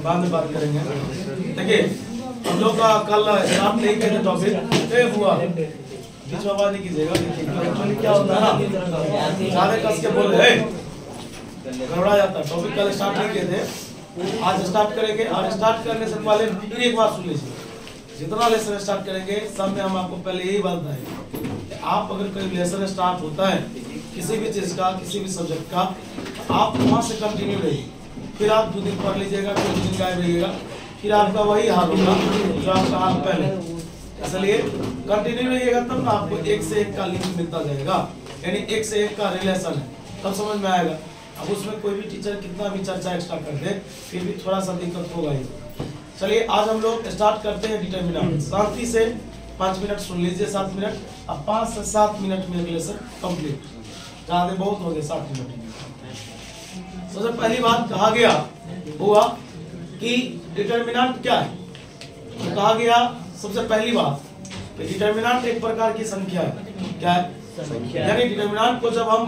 बाद में बात करेंगे। देखिए हम लोग का कल स्टार्ट नहीं किए थे टॉपिक हुआ बीच में आवाज नहीं कीजिएगा। एक्चुअली क्या होता है ना, ज्यादा कस के बोल रहे गड़बड़ा जाता है। टॉपिक कल स्टार्ट नहीं किए थे, आज स्टार्ट करेंगे। और स्टार्ट करने से पहले फिर एक बार सुन लीजिए, जितना लेसन स्टार्ट करेंगे सब में हम आपको पहले यही बात बताएंगे। आप अगर कोई लेसन स्टार्ट होता है किसी भी चीज का, किसी भी सब्जेक्ट का, आप वहां से कंटिन्यू रहिए। फिर आप 2 दिन पढ़ लीजिएगा, फिर 2 दिन गायब रहिएगा, फिर आपका वही हाल होगा जो आपका हाल पहले। इसलिए कंटिन्यू रहिएगा, तब ना आपको एक से एक का लिंक मिलता जाएगा, यानी एक से एक का रिलेशन है, तब समझ में आएगा। अब उसमें कोई भी टीचर कितना भी चर्चा एक्स्ट्रा कर दे फिर भी थोड़ा सा दिक्कत होगा ही। चलिए आज हम लोग स्टार्ट करते हैं डिटरमिनेंट। शांति से 5 मिनट सुन लीजिए, 7 मिनट। अब 5 से 7 मिनट में लेसन कंप्लीट, ज्यादा बहुत हो गए 7 मिनट। सबसे पहली बात कहा गया हुआ कि डिटरमिनेंट क्या है। तो कहा गया सबसे पहली बात कि डिटरमिनेंट एक प्रकार की संख्या है। क्या है? यानी डिटरमिनेंट को जब हम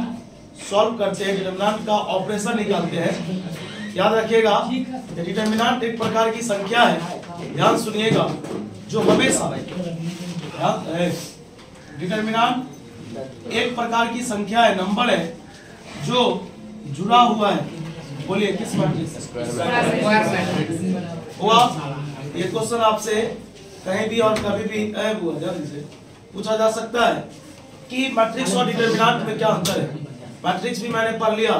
सॉल्व करते हैं, डिटरमिनेंट का ऑपरेशन निकालते हैं, याद रखिएगा डिटरमिनेंट एक प्रकार की संख्या है। ध्यान सुनिएगा, जो हमेशा डिटरमिनेंट एक प्रकार की संख्या है, नंबर है जो जुड़ा हुआ है। बोलिए किस मैट्रिक्स हुआ? ये क्वेश्चन आपसे कहीं भी और कभी भी जल्दी से पूछा जा सकता है कि मैट्रिक्स और डिटरमिनेंट में क्या अंतर है। मैट्रिक्स भी मैंने पढ़ लिया,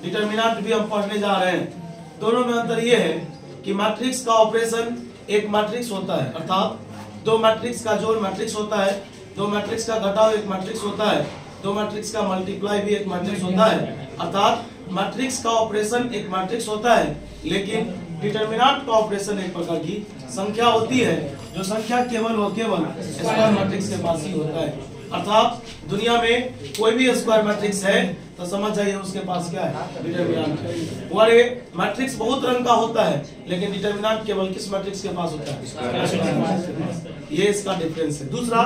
डिटरमिनेंट भी हम पढ़ने जा रहे हैं। दोनों में अंतर यह है कि मैट्रिक्स का ऑपरेशन एक मैट्रिक्स होता है, अर्थात 2 मैट्रिक्स का जोड़ मैट्रिक्स होता है, 2 मैट्रिक्स का घटाव एक मैट्रिक्स होता है, 2 मैट्रिक्स का मल्टीप्लाई भी एक मैट्रिक्स होता है। अर्थात मैट्रिक्स का ऑपरेशन एक मैट्रिक्स होता है, लेकिन डिटरमिनेंट का ऑपरेशन एक प्रकार की संख्या होती है, जो संख्या केवल व केवल स्क्वायर मैट्रिक्स के पास ही होता है। अर्थात दुनिया में कोई भी स्क्वायर मैट्रिक्स है तो समझ जाइए उसके पास क्या है, डिटरमिनेंट है। और ये मैट्रिक्स बहुत रंग का होता है, लेकिन डिटरमिनेंट केवल किस मैट्रिक्स के पास होता है? ये इसका डिफरेंस है। दूसरा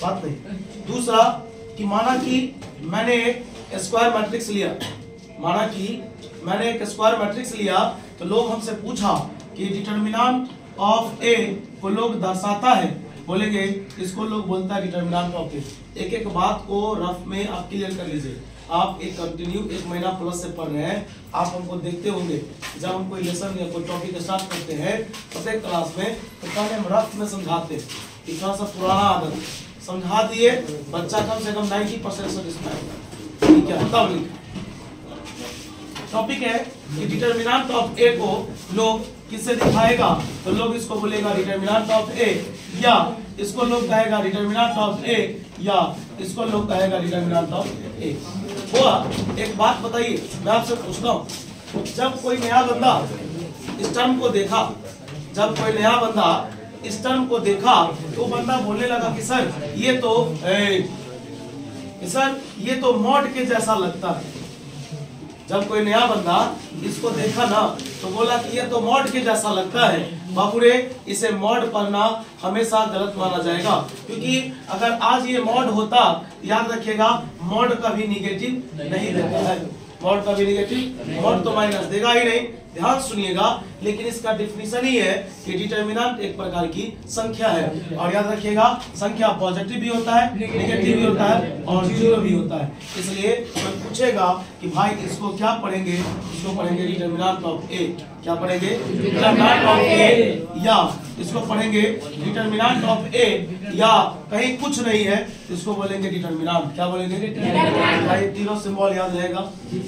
बात नहीं, दूसरा कि माना कि मैंने एक स्क्वायर मैट्रिक्स लिया, माना कि मैंने एक स्क्वायर मैट्रिक्स लिया, तो लोग हमसे पूछा कि डिटरमिनेंट ऑफ ए को लोग दर्शाता है, बोलेंगे इसको लोग बोलता है डिटरमिनेंट ऑफ ए। एक एक बात को रफ में आप क्लियर कर लीजिए। आप एक कंटिन्यू 1 महीना प्लस से पढ़ रहे हैं, आप हमको देखते होंगे जब हम कोई लेसन या कोई टॉपिक स्टार्ट करते हैं प्रत्येक क्लास में, तो पहले हम रफ में समझाते हैं। थोड़ा सा पुराना आदत समझा दिए, बच्चा कम से कम 90% सेटिस्फाइड। ठीक है, बताओ टॉपिक है कि डिटरमिनेंट ऑफ ए को लोग किससे दिखाएगा, तो लोग इसको बोलेगा डिटरमिनेंट ऑफ ए, या इसको लोग कहेगा डिटरमिनेंट ऑफ ए, या इसको लोग कहेगा डिटरमिनेंट ऑफ ए। हुआ एक बात बताइए, मैं आपसे पूछता हूँ, जब कोई नया बंदा इस टर्म को देखा, जब कोई नया बंदा इस टर्म को देखा, तो बंदा बोलने लगा कि सर ये तो मॉड के जैसा लगता है। जब कोई नया बंदा इसको देखा ना, तो बोला कि ये तो मॉड के जैसा लगता है। बाबूरे, इसे मॉड पढ़ना हमेशा गलत माना जाएगा, क्योंकि अगर आज ये मॉड होता, याद रखिएगा मॉड का भी निगेटिव नहीं देता है। मॉड का भी निगेटिव, मॉड तो माइनस देगा ही नहीं। ध्यान सुनिएगा, लेकिन इसका डिफिनीशन ही है कि डिटरमिनेंट एक प्रकार की संख्या है। और याद रखिएगा संख्या पॉजिटिव भी होता है, नेगेटिव भी होता है और जीरो भी होता है। इसलिए कोई पूछेगा कि भाई इसको क्या पढ़ेंगे, इसको पढ़ेंगे डिटरमिनेंट ऑफ ए। क्या पढ़ेंगे? डिटरमिनेंट ऑफ ए, या इसको पढ़ेंगे डिटरमिनेंट ऑफ ए, या कहीं कुछ नहीं है तो इसको बोलेंगे डिटरमिनेंट। क्या बोलेंगे? भाई तीनों सिंबल याद रहेगा।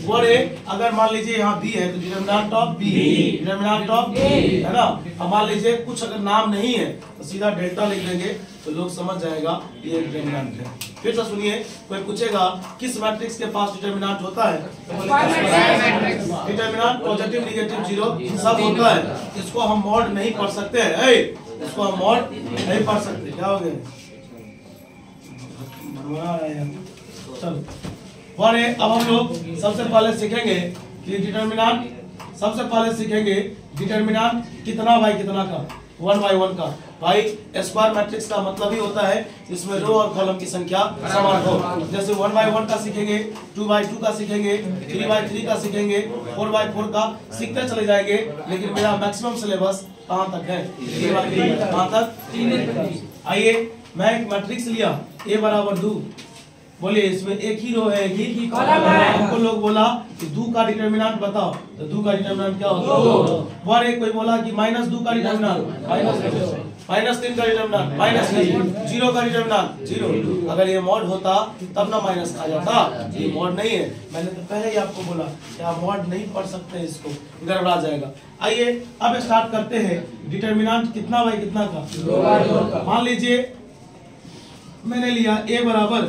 और अगर मान लीजिए यहाँ बी है तो determinant of B, determinant of A, है ना। अब मान लीजिए कुछ अगर नाम नहीं है तो सीधा डेल्टा लिख देंगे, तो लोग समझ जाएगा ये डिटरमिनेंट है। फिर से सुनिए, कोई पूछेगा किस मैट्रिक्स के पास डिटरमिनेंट होता है, डिटरमिनेंट पॉजिटिव नेगेटिव जीरो सब होता है। इसको हम मॉड नहीं पढ़ सकते हैं, इसको हम मॉड नहीं पढ़ सकते। क्या हो गया? चलो, और अब हम लोग सबसे पहले सीखेंगे कि डिटरमिनेंट, सबसे पहले सीखेंगे डिटरमिनेंट कितना बाय कितना का। 1 by 1 का। भाई स्क्वायर मैट्रिक्स का मतलब ही होता है इसमें रो और कॉलम की संख्या समान हो। जैसे 1 by 1 का सीखेंगे, 2 by 2 का सीखेंगे, 3 by 3 का सीखेंगे, 4 by 4 का सीखते चले जाएंगे। लेकिन मेरा मैक्सिमम सिलेबस कहाँ तक है? 3 by 3 कहाँ तक? आइए मैं एक मैट्रिक्स लिया A बराबर 2, बोलिए इसमें एक ही रो है, एक ही कॉलम है। हमको लोग बोला कि 2 का डिटरमिनेंट बताओ, तो 2 का डिटरमिनेंट क्या होता है? और एक कोई बोला कि -2 का डिटरमिनेंट -3 का डिटरमिनेंट -3, 0 का डिटरमिनेंट 0। अगर ये मॉड होता तब ना माइनस आ जाता, ये मॉड नहीं है। मैंने तो पहले ही आपको बोला कि आप मॉड नहीं पढ़ सकते, इसको गड़बड़ा जाएगा। आइए अब स्टार्ट करते हैं। डिटरमिनेंट कितना बाई कितना का? मान लीजिए मैंने लिया A बराबर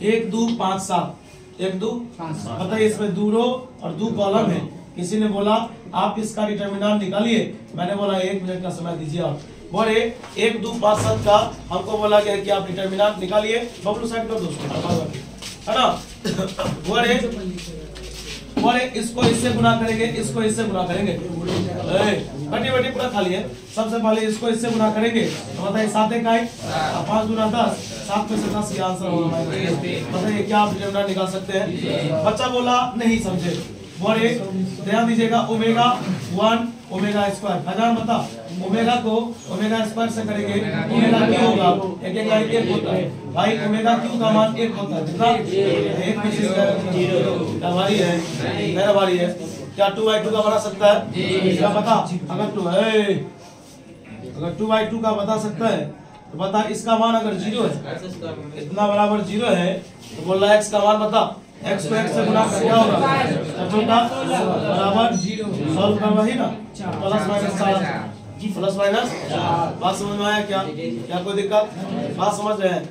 1 2 5 7, 1 2 बताइए इसमें 2 रो और 2 कॉलम है। किसी ने बोला आप इसका डिटरमिनेंट निकालिए, मैंने बोला 1 मिनट का समय दीजिए आप। बोले 1 2 5 7 का हमको बोला गया कि आप डिटरमिनेंट निकालिए। बबलू साइड कर दोस्तों, है ना? बोले इसको इससे गुना करेंगे, इसको इससे गुना करेंगे। बटी बटी पूरा खाली है। सबसे पहले इसको इससे गुना करेंगे तो बताइए 7 1 5 गुना 10, 7 में से 10 ये आंसर होगा। बताइए क्या आप डिटरमिनेंट निकाल सकते हैं? बच्चा बोला नहीं समझे। बोले ध्यान दीजिएगा, ओमेगा 1 ओमेगा स्क्वायर, हजार बता ओमेगा को ओमेगा स्क्वायर से करेंगे, ओमेगा क्यू होगा, एक एक लाइन 1 होता है। भाई ओमेगा क्यू का मान 1 होता है, कितना? 1 में से हमारी है, मेरा बारी है। क्या 2 by 2 का बना सकता है? क्या बता? अगर 2 by 2 का बता सकता है तो बता इसका मान अगर 0 है, इतना बराबर 0 है तो बोल रहा है x का मान बता। x को x से गुना कर क्या होगा? बराबर 0 सॉल्व करना ही ना, प्लस माइनस 4 प्लस माइनस। बात समझ में आया क्या? क्या कोई दिक्कत? बात समझ रहे हैं?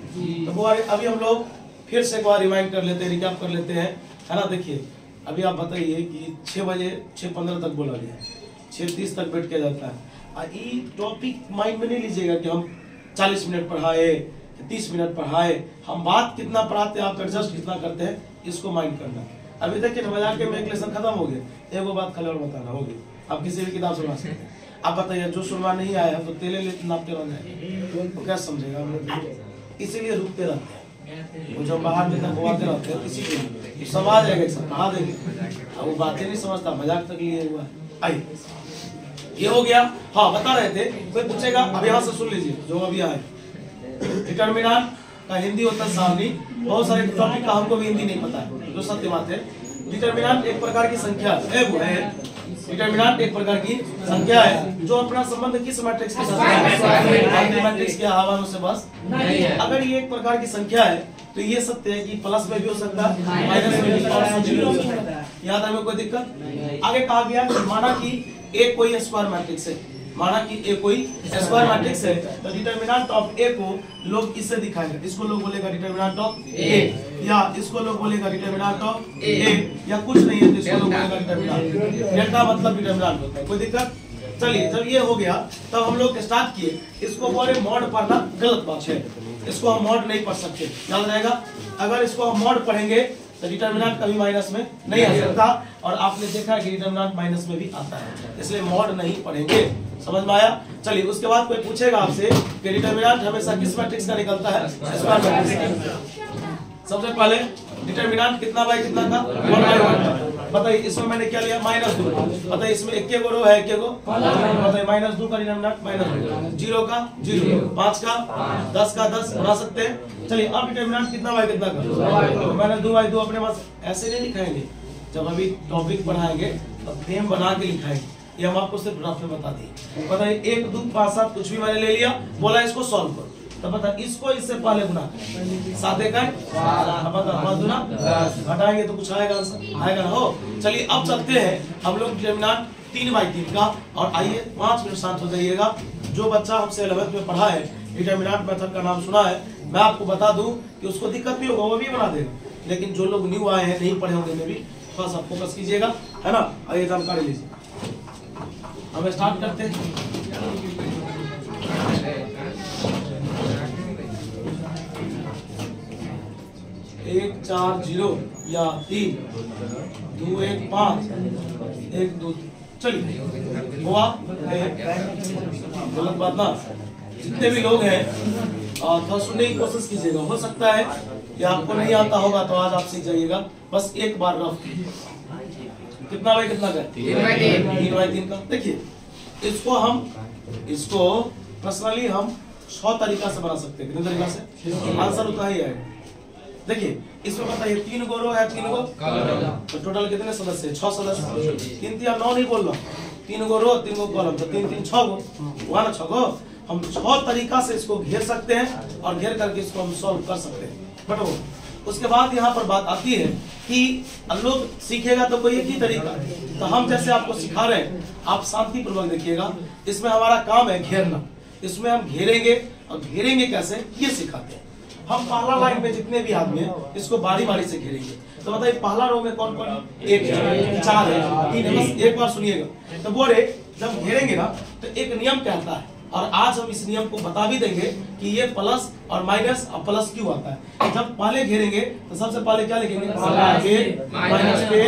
तो वो अभी हम लोग फिर से एक बार रिमाइंड कर लेते हैं, रिकैप कर लेते हैं, है ना? देखिए अभी आप बताइए कि 6 बजे 6:15 तक बोला गया, 6:30 तक बैठ के जाता है। ये टॉपिक माइंड में नहीं लीजिएगा कि हम 40 मिनट पढ़ाए, 30 मिनट पढ़ाए, हम बात कितना पढ़ाते हैं, आप एडजस्ट कितना करते हैं, इसको माइंड करना। अभी तक के मजाक के में एक लेसन खत्म हो गया, एक बात खाली और बताना होगी। आप किसी भी किताब सुना सकते हैं। आप बताइए जो सुनवा नहीं आया तो तेले नापते रह जाए तो क्या समझेगा? इसीलिए रुकते रहते हैं, वो जब बाहर में घुमाते रहते हैं किसी के समझ जाएगा, सब पढ़ा देंगे। अब वो बातें नहीं समझता, मजाक तक लिए हुआ। आइए ये हो गया। हाँ बता रहे थे, कोई पूछेगा अब यहाँ से सुन लीजिए जो अभी आए। डिटरमिनेंट का हिंदी होता है सारणी। बहुत सारे टॉपिक का हमको भी हिंदी नहीं पता है, जो सत्य बात है। डिटरमिनेंट एक प्रकार की संख्या है। डिटरमिनेंट एक प्रकार की संख्या है जो अपना संबंध किस मैट्रिक्स के साथ है? मैट्रिक्स के हवालों से बस नहीं है। अगर ये एक प्रकार की संख्या है तो ये सत्य है कि प्लस में भी हो सकता है, माइनस में भी, और भी हो सकता है। यहाँ तक में कोई दिक्कत? आगे कहा गया माना कि ए कोई स्क्वायर मैट्रिक्स है, माना कि ए कोई स्क्वायर मैट्रिक्स है तो डिटरमिनेंट ऑफ ए को लोग इससे दिखाएंगे। इसको लोग बोलेगा डिटरमिनेंट ऑफ ए, या इसको लोग बोलेगा डिटरमिनेंट ऑफ ए, या कुछ नहीं है तो इसको लोग बोलेगा डिटरमिनेंट। डेल्टा मतलब डिटरमिनेंट होता है। कोई दिक्कत? चलिए जब ये हो गया तब हम लोग स्टार्ट किए। इसको बोले मॉड पढ़ना गलत बात है, इसको हम मॉड नहीं पढ़ सकते, याद रहेगा। अगर इसको हम मॉड पढ़ेंगे तो डिटरमिनेंट कभी माइनस में नहीं आ सकता, और आपने देखा कि डिटरमिनेंट माइनस में भी आता है, इसलिए मॉड नहीं पढ़ेंगे। समझ में आया? चलिए उसके बाद कोई पूछेगा आपसे कि डिटरमिनेंट हमेशा किस मैट्रिक्स का निकलता है? स्क्वायर मैट्रिक्स का। सबसे पहले डिटरमिनेंट कितना बाई कितना था? 1 by 1। बताइए इसमें मैंने क्या लिया? -2। बताइए इसमें एक के रो है, एक के बताइए -2 का डिटरमिनेंट -2, 0 का 0, 5 का 10 का 10 बना सकते हैं। चलिए अब डिटरमिनेंट कितना बाई कितना का? मैंने 2 by 2 अपने पास ऐसे नहीं लिखाएंगे, जब अभी टॉपिक पढ़ाएंगे तो फ्रेम बना के लिखाएंगे। ये हम आपको सिर्फ ग्राफ में बता दिए। बताइए 1 2 5 7 कुछ भी मैंने ले लिया, बोला इसको सॉल्व करो, तो बता इसको इससे पहले गुना करें। 7 1 5 गुना घटाएंगे तो कुछ आएगा, आएगा ना हो। चलिए अब चलते हैं हम लोग डिटरमिनेंट 3 by 3 का। और आइए 5 मिनट शांत हो जाइएगा। जो बच्चा हमसे 11th में पढ़ा है, डिटरमिनेंट मेथड का नाम सुना है, मैं आपको बता दूं कि उसको दिक्कत भी होगा, वो भी बना देगा। लेकिन जो लोग न्यू आए हैं, नहीं पढ़े होंगे, में भी थोड़ा सा फोकस कीजिएगा, है ना। आइए जानकारी लीजिए, हम स्टार्ट करते हैं। 1 4 0 या 3 2 1 5 1 2 चलिए हुआ गलत बात ना। जितने भी लोग हैं थोड़ा सुनने की कोशिश कीजिएगा। हो सकता है कि आपको नहीं आता होगा तो आज आप सीख जाइएगा। बस एक बार रफ कितना बाई कितना का 3/3 का। देखिए इसको पर्सनली हम 6 तरीका से बना सकते हैं। कितने तरीका से? आंसर उतना ही आएगा। देखिए इसमें बताइए 3 गो रो है 3 गो तो टोटल कितने सदस्य? 6 सदस्य। 3 3 9 नहीं बोल रहा, 3 गो रो 3 गो कॉलम तो 3 3 6 गो हुआ ना। 6 गो हम 6 तरीका से इसको घेर सकते हैं और घेर करके इसको हम सॉल्व कर सकते हैं। बट वो उसके बाद यहाँ पर बात आती है कि लोग सीखेगा तो कोई एक ही तरीका, तो हम जैसे आपको सिखा रहे हैं आप शांति पूर्वक देखिएगा। इसमें हमारा काम है घेरना। इसमें हम घेरेंगे और घेरेंगे कैसे ये सिखाते हैं। हम पहला लाइन में जितने भी आदमी हैं इसको बारी बारी से घेरेंगे। तो बताइए पहला रो में कौन कौन? 1 है 4 है 3 है। बस एक बार सुनिएगा। तो बोले जब घेरेंगे ना तो एक नियम कहता है और आज हम इस नियम को बता भी देंगे कि ये प्लस और माइनस और प्लस क्यों आता है। जब पहले घेरेंगे तो सबसे पहले क्या लिखेंगे? माइनस पे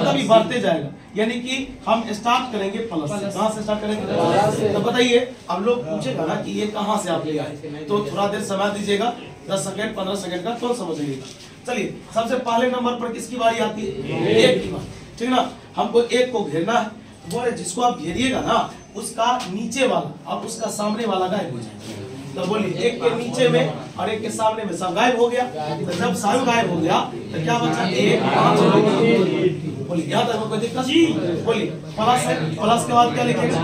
तभी बढ़ते जाएगा। यानी कि हम स्टार्ट करेंगे प्लस से। कहाँ से स्टार्ट करेंगे? तो बताइए अब लोग पूछेगा ना कि ये कहाँ से आप ले आए, तो थोड़ा देर समय दीजिएगा 10 सेकंड 15 सेकंड का तो समझ लीजिएगा। चलिए सबसे पहले नंबर पर किसकी बारी आती है? 1 की बारी। ठीक ना। हमको 1 को घेरना है। बोले जिसको आप घेरिएगा ना उसका नीचे वाला और उसका सामने वाला गायब हो जाएगा। तो बोलिए 1 के नीचे में और 1 के सामने में सब गायब हो गया। तो जब सारे गायब हो गया तो क्या बचा? 1 5। बोलिए यहाँ तक कोई दिक्कत? बोलिए प्लस है, प्लस के बाद क्या लिखेंगे?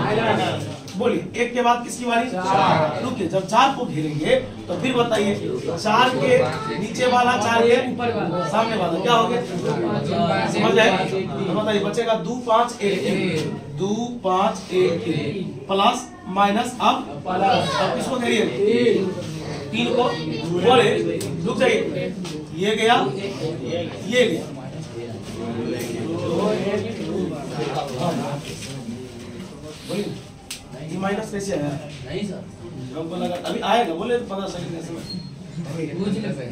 बोलिए 1 के बाद किसकी बारी? 4। रुकिए जब 4 को घेरेंगे तो फिर बताइए 4 के नीचे वाला 4 के ऊपर वाला सामने वाला क्या हो गया? समझ आए? तो बताइए बचेगा 2 5 1 2 5 1 प्लस माइनस। अब किसको घेरिए? 3 को। बोले रुक जाइए ये गया ये गया। ये माइनस कैसे आया? नहीं सर हमको लगा अभी आएगा। बोले 15 सेकंड ऐसे।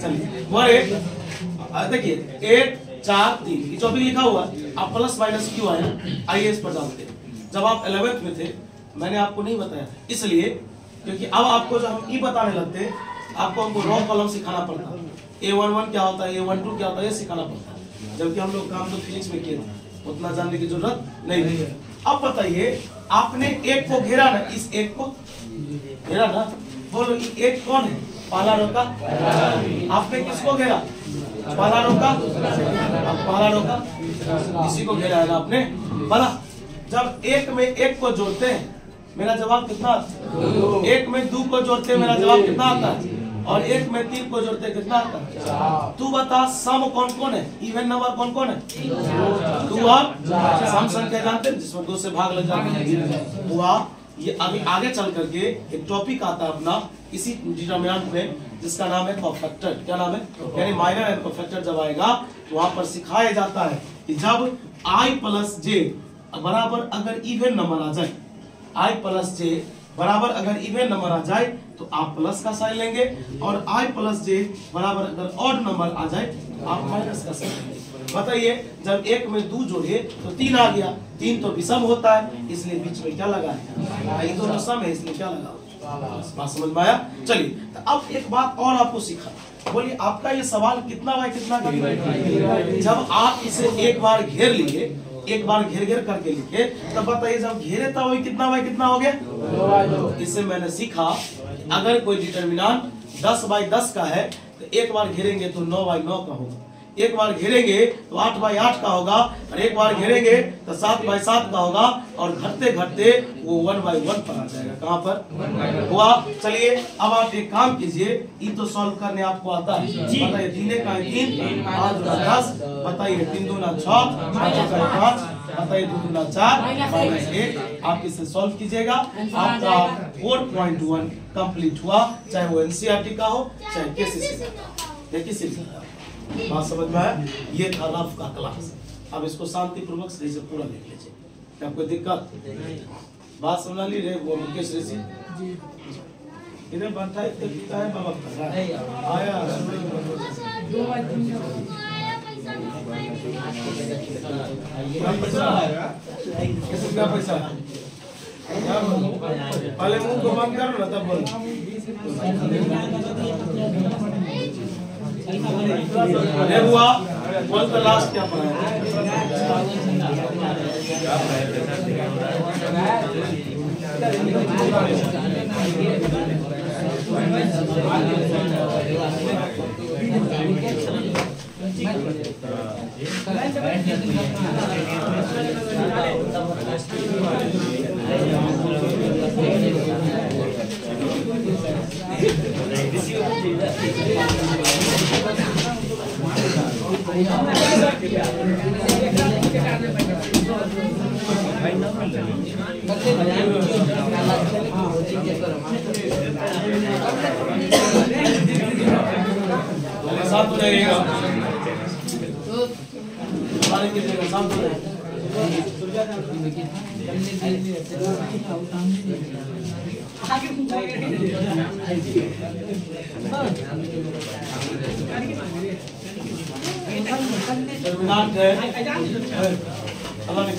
चलिए बोले देखिए 1 4 3 ये 24 लिखा हुआ। अब प्लस माइनस क्यों आया? आइए इस पर जानते हैं। जब आप 11th में थे मैंने आपको नहीं बताया था इसलिए क्योंकि अब आपको जब हम ई बताने लगते आपको हमको रॉ कॉलम सिखाना पड़ता है। A11 क्या होता है, A12 क्या होता है ये सिखाना पड़ता है। जबकि हम लोग काम तो फिजिक्स में किए थे उतना जानने की जरूरत नहीं थी। अब बताइए आपने 1 को घेरा ना, इस 1 को घेरा ना। बोलो 1 कौन है? पहला रो का। आपने किसको घेरा? पहला रो का। पहला रो का इसी को घेरा है ना आपने। बना जब 1 में 1 को जोड़ते हैं मेरा जवाब कितना आता है? 1 में 2 को जोड़ते हैं मेरा जवाब कितना आता है? और 1 में 3 को जोड़ते हैं कितना आता है? तू बता सम कौन कौन है? इवन नंबर कौन कौन है? 2 और सम संख्या जानते हैं जिसमें 2 से भाग लग जाता है। हुआ ये अभी आगे चल करके एक टॉपिक आता है अपना इसी डिटरमिनेंट में जिसका नाम है कोफैक्टर। क्या नाम है? यानी माइनर एंड कोफैक्टर जब आएगा तो वहां पर सिखाया जाता है कि जब i प्लस जे बराबर अगर इवन नंबर आ जाए, i प्लस जे बराबर अगर इवन नंबर आ जाए तो आप प्लस का साइन लेंगे और i प्लस जे बराबर अगर ऑड नंबर आ जाए तो आप माइनस का साइन लेंगे। बताइए जब 1 में 2 जोड़े तो 3 आ गया। 3 तो विषम होता है इसलिए बीच में क्या लगा है? ये दोनों सम है इसलिए क्या लगा? बात समझ में आया? चलिए तो अब एक बात और आपको सिखा। बोलिए आपका ये सवाल कितना बाय कितना का? जब आप इसे एक बार घेर लिए, एक बार घेर घेर करके लिखे तब बताइए जब घेरे तब वही कितना बाय कितना हो गया? इससे मैंने सीखा अगर कोई डिटरमिनेंट 10 बाय 10 का है तो एक बार घेरेंगे तो 9 बाय 9 का होगा। एक बार घेरेंगे तो 8 बाय 8 का होगा और एक बार घेरेंगे तो 7 बाय 7 का होगा और घटते घटते वो 1 बाय 1 पर आ जाएगा। कहाँ पर हुआ? चलिए अब आप एक काम कीजिए, ये तो सॉल्व करने आपको आता है। बताइए 3 का 3 5 दूना 10, बताइए 3 दूना 6 5 का 5, बताइए 2 दूना 4 माइनस 1। आप इसे सॉल्व कीजिएगा आपका 4.1 कंप्लीट हुआ, चाहे वो एनसीईआरटी का हो चाहे केसीसी का। किसी बात समझ में आया? ये था रफ का क्लास। अब इसको शांति पूर्वक सही से पूरा लिख लीजिए। क्या कोई दिक्कत? बात समझ ली रे? वो मुकेश ऋषि इधर बनता है तो पिता है बाबा का आया किसका पैसा है? पहले मुंह को बंद करो ना तब बोलो। ये हुआ बोल तो लास्ट क्या पढ़ा साथ हो जाएगा हमारे कितने साथ हो जाएगा टर्मिनाट है अल्लाह ने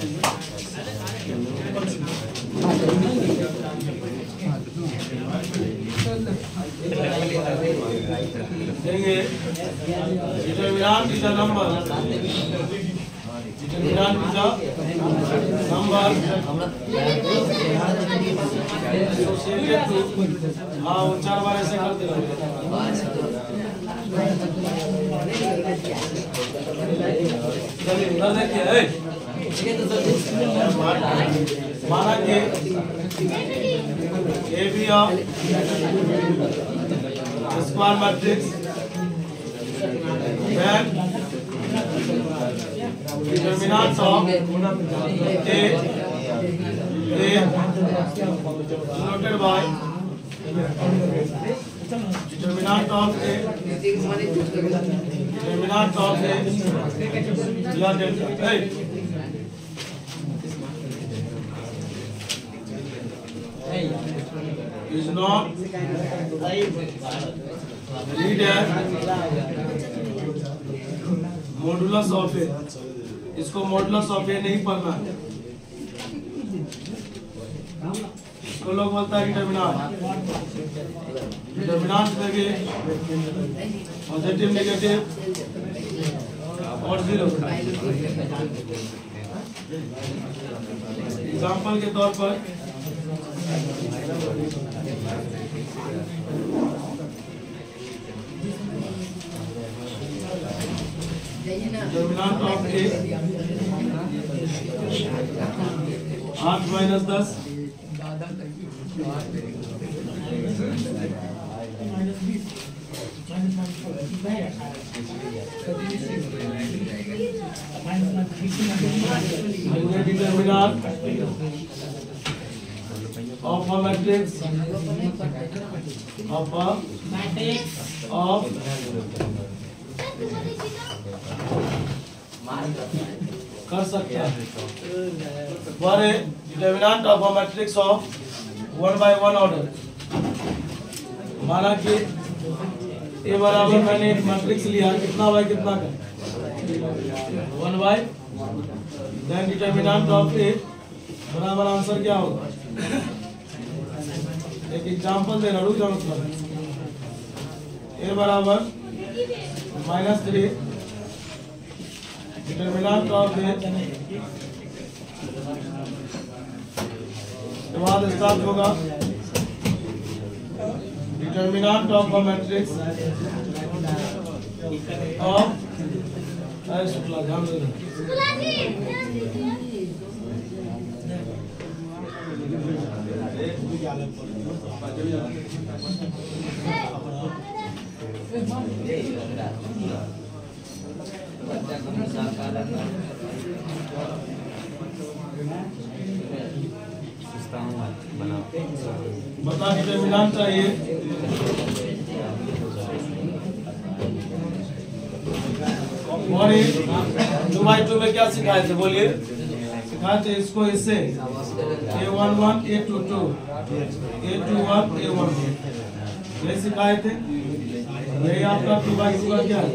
देंगे determinant is the number determinant is the number associated to हाँ वो 4 बार ऐसे करते रहो माना कि A B of square matrix then determinants of A denoted by determinant of A या delta is not read as modulus of A इसको मॉडुलस ऑफ ए नहीं पढ़ना है इसको लोग बोलता है डिटरमिनेंट में भी पॉजिटिव नेगेटिव और जीरो एग्जांपल के तौर पर determinant of A 8 minus 10 determinant of a matrix of कर सकते हैं for a determinant of a matrix of 1 by 1 order माना कि ए बराबर मैंने एक मैट्रिक्स लिया कितना बाय कितना का 1 by then determinant of a बराबर आंसर क्या होगा एक एग्जांपल दे रहा हूँ जो मतलब a बराबर -3 डिटरमिनेंट ऑफ ए के बाद स्टार्ट होगा determinant of a matrix of Shukla ध्यान देना बता डिटरमिनेंट चाहिए और 2/2 में क्या सिखाए थे बोलिए सिखाए थे इसको इससे A11 A22 A21 A11 ये सिखाए थे यही आपका 2/2 का क्या है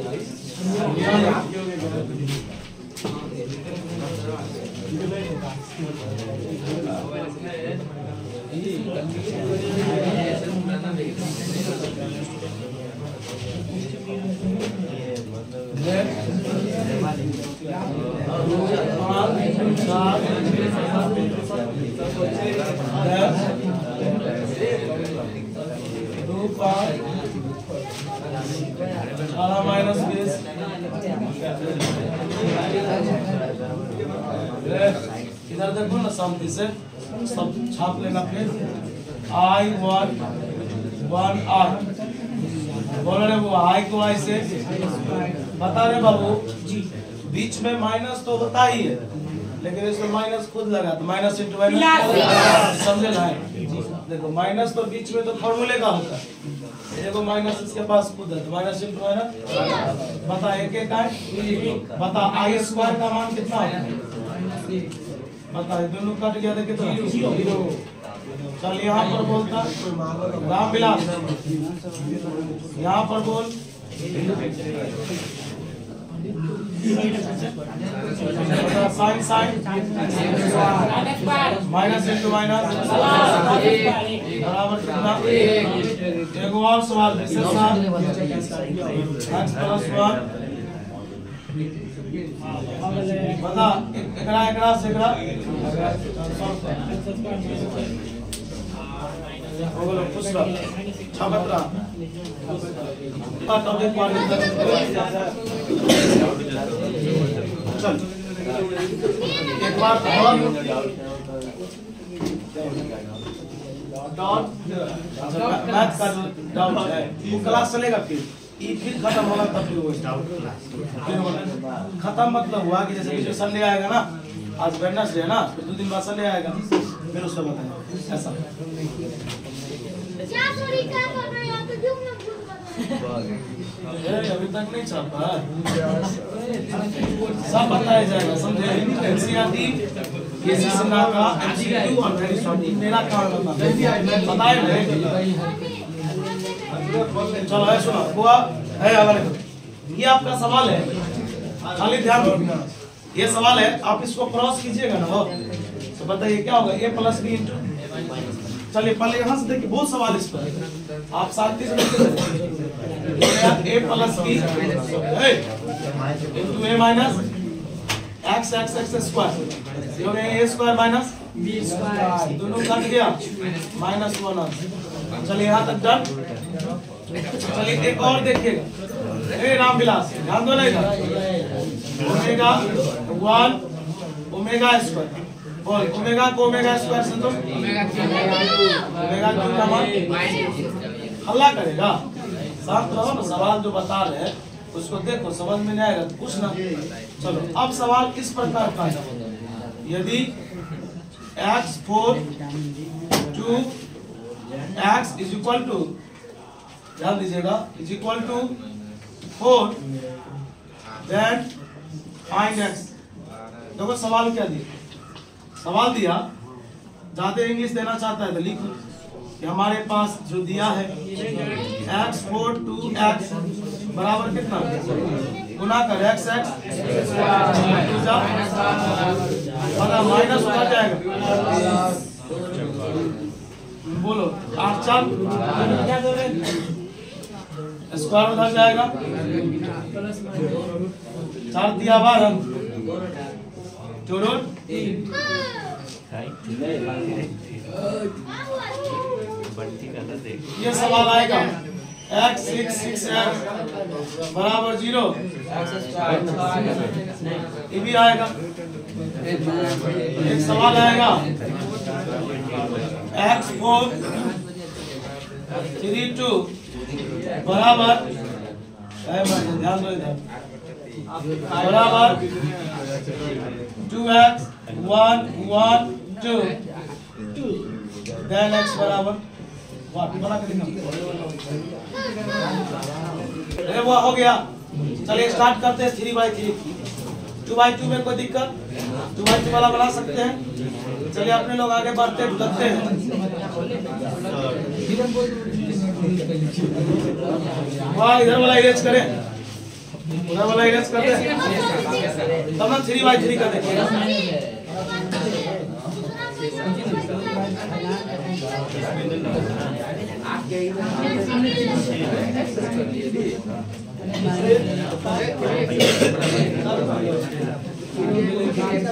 माइनस 20 इधर देखो ना शांति से सब छाप लेना फिर I1 1R बोलो रे वो I को I से बता रहे बाबू बीच में माइनस तो होता ही है लेकिन इसमें माइनस खुद लगा तो माइनस इंटू माइनस समझे ना देखो माइनस तो बीच में तो फॉर्मूले का होता है देखो माइनस इसके पास खुद है तो माइनस इंटू माइनस बता एक एक है बता आई स्क्वायर का मान कितना है बता दोनों कट गया था कितना 0 चल यहाँ पर बोलता रामविलास यहाँ पर बोल sine sine minus into minus बराबर कितना एक और सवाल बता एकड़ा एकड़ा से एकड़ा होगलो पुष्पा छापत्रा टॉपिक चल एक बार डॉट मैथ का डाउट है वो क्लास चलेगा फिर खत्म होगा तब फिर वो खत्म मतलब हुआ कि जैसे कि संडे आएगा ना आज वेडनेसडे है ना फिर 2 दिन बाद संडे आएगा फिर उसको बताएं ऐसा क्या सॉरी क्या कर रहे हो तो झूम अभी तक नहीं छापा सब बताया जाएगा समझे एनसीईआरटी ये सीखना का एमसीक्यू और वेरी शॉर्ट मेरा काम बताए चलो है सुनो हुआ है अगले ये आपका सवाल है खाली ध्यान रखना ये सवाल है आप इसको क्रॉस कीजिएगा ना तो बताइए क्या होगा a प्लस बी इंटू चलिए पहले यहाँ से देखिए बहुत सवाल इस पर आप शांति से a plus B into a minus x x x square a square minus b square दोनों कट गया माइनस 1 चलिए यहाँ तक डन चलिए एक और देखिएगा ए रामविलास ध्यान दो ना ओमेगा 1 ओमेगा स्क्वायर बोल ओमेगा को ओमेगा स्क्वायर से तो ओमेगा क्यू का मान हल्ला करेगा शांत रहो ना सवाल जो बता रहे हैं उसको देखो समझ में नहीं आएगा कुछ ना चलो अब सवाल किस प्रकार का है यदि x4 to x is equal to ध्यान दीजिएगा is equal to 4 then find x देखो सवाल क्या दिया सवाल दिया जाते इंग्लिश देना चाहता है तो लिखो कि हमारे पास जो दिया है x4 to x बराबर कितना गुना कर x माइनस हो जाएगा बोलो 8 4 स्क्वायर उधर जाएगा 4 दिया बार हम जोड़ो ये सवाल आएगा x 6 6 x बराबर 0 ये भी आएगा एक सवाल आएगा x4 3 2 बराबर ध्यान दो इधर बराबर 2x 1 1 2 then x बराबर बना के दिखा अरे वो हो गया चलिए स्टार्ट करते हैं 3/3 2/2 में कोई दिक्कत 2/2 वाला बना सकते हैं चलिए अपने लोग आगे बढ़ते ढूंढते हैं वाह इधर वाला इरेज करें उधर वाला इरेज करते हैं तब ना 3/3 का देखिएगा चलिए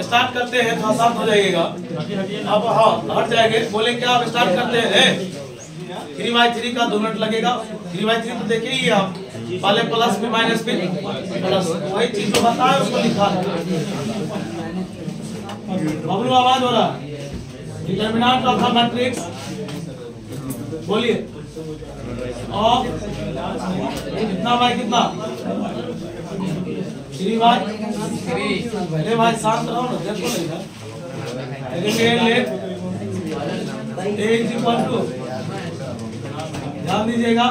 स्टार्ट करते हैं, थोड़ा शांत हो जाइएगा। अब हाँ हट जाएंगे, बोले क्या आप स्टार्ट करते हैं। 3/3 का 2 मिनट लगेगा। 3/3 तो देखिए ही आप, पहले प्लस फिर माइनस फिर प्लस, वही चीज जो बताया उसको लिखा है। बबलू आवाज हो रहा है। डिटरमिनेंट ऑफ द मैट्रिक्स बोलिए ऑफ कितना बाय कितना 3/3। अरे भाई शांत रहो ना, देखो नहीं ना। ध्यान दीजिएगा।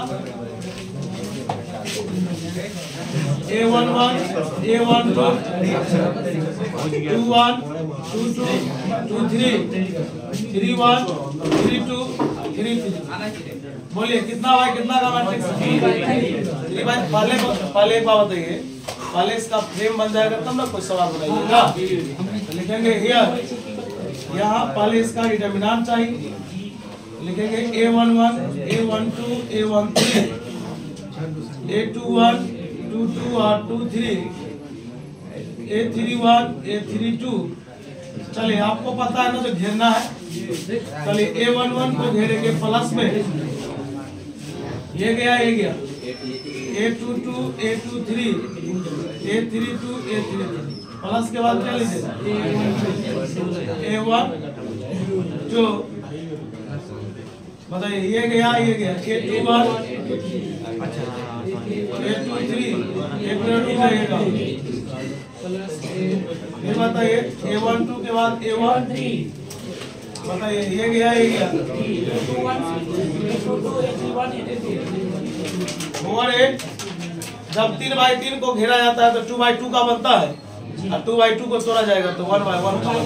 A11 A12 21 22 23 31 32 33। बोलिए कितना भाई कितना का मैट्रिक्स? 3/3। पहले एक बात बताइए, पहले इसका फ्रेम बन जाएगा तब ना कोई सवाल बनाइएगा। लिखेंगे हियर, यहाँ पहले इसका डिटरमिनेंट चाहिए। लिखेंगे A11 A12 A13 A21 22 और 23 A31 A32। चलिए आपको पता है ना जो घेरना है। चलिए A11 को घेरेंगे प्लस में, ये गया A22 A23 A32 A33। Plus के बाद क्या लीजिए A1 जो बताइए, ये गया A21 A23 A22 जाएगा। फिर बताइए A12 के बाद A1 बताइए, ये गया ओवर 8। जब 3/3 को घेरा जाता है तो 2/2 का बनता है, और 2/2 को तोड़ा जाएगा तो 1/1 का बनता है।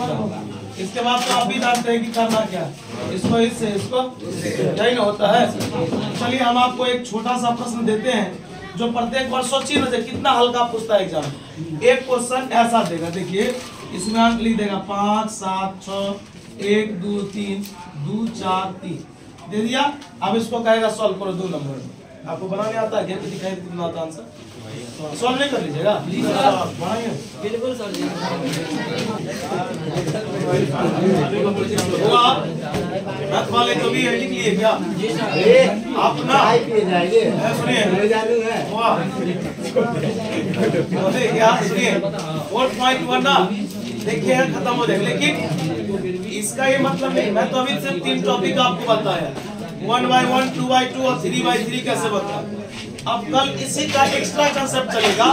इसके बाद तो आप भी जानते हैं कि करना क्या है, इसको इससे इसको यही ना होता है। चलिए हम आपको एक छोटा सा प्रश्न देते हैं जो प्रत्येक बार सोचिए ना कितना हल्का पूछता है एग्जाम। एक क्वेश्चन ऐसा देगा, देखिए इसमें अंक लिख देगा 5 7 6 1 2 3 2 4 3 दे दिया। अब इसको कहेगा सॉल्व करो 2 नंबर में। आपको बनाने आता है, घेर के दिखाई कितना आता आंसर, सॉल्व नहीं कर लीजिएगा बनाइए बिल्कुल सर जी। मैथ वाले तो भी लिख लिए क्या आप ना सुनिए सुनिए 4.1 ना देखिए खत्म हो जाएगा, लेकिन इसका ये मतलब नहीं। मैं तो अभी सिर्फ 3 टॉपिक आपको बताया, 1/1 2/2 और 3/3 कैसे बता। अब कल इसी का एक्स्ट्रा कंसेप्ट चलेगा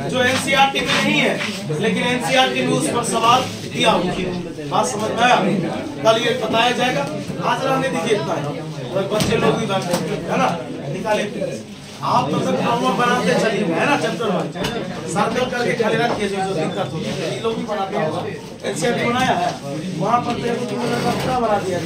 जो एनसीईआरटी में नहीं है, लेकिन एनसीईआरटी में उस पर सवाल दिया हुआ। बात समझ में आया? कल ये बताया जाएगा, आज रहने दीजिए इतना ही, बच्चे लोग भी बैठे है ना, निकाले आप तो सब प्रॉब्लम बनाते चलिए है ना, चैप्टर वाइज सर्कल करके खाली रखिए जो दिक्कत होती है। ये लोग भी बनाते होगा, एनसीईआरटी बनाया है वहाँ पर पूरा बना दिया।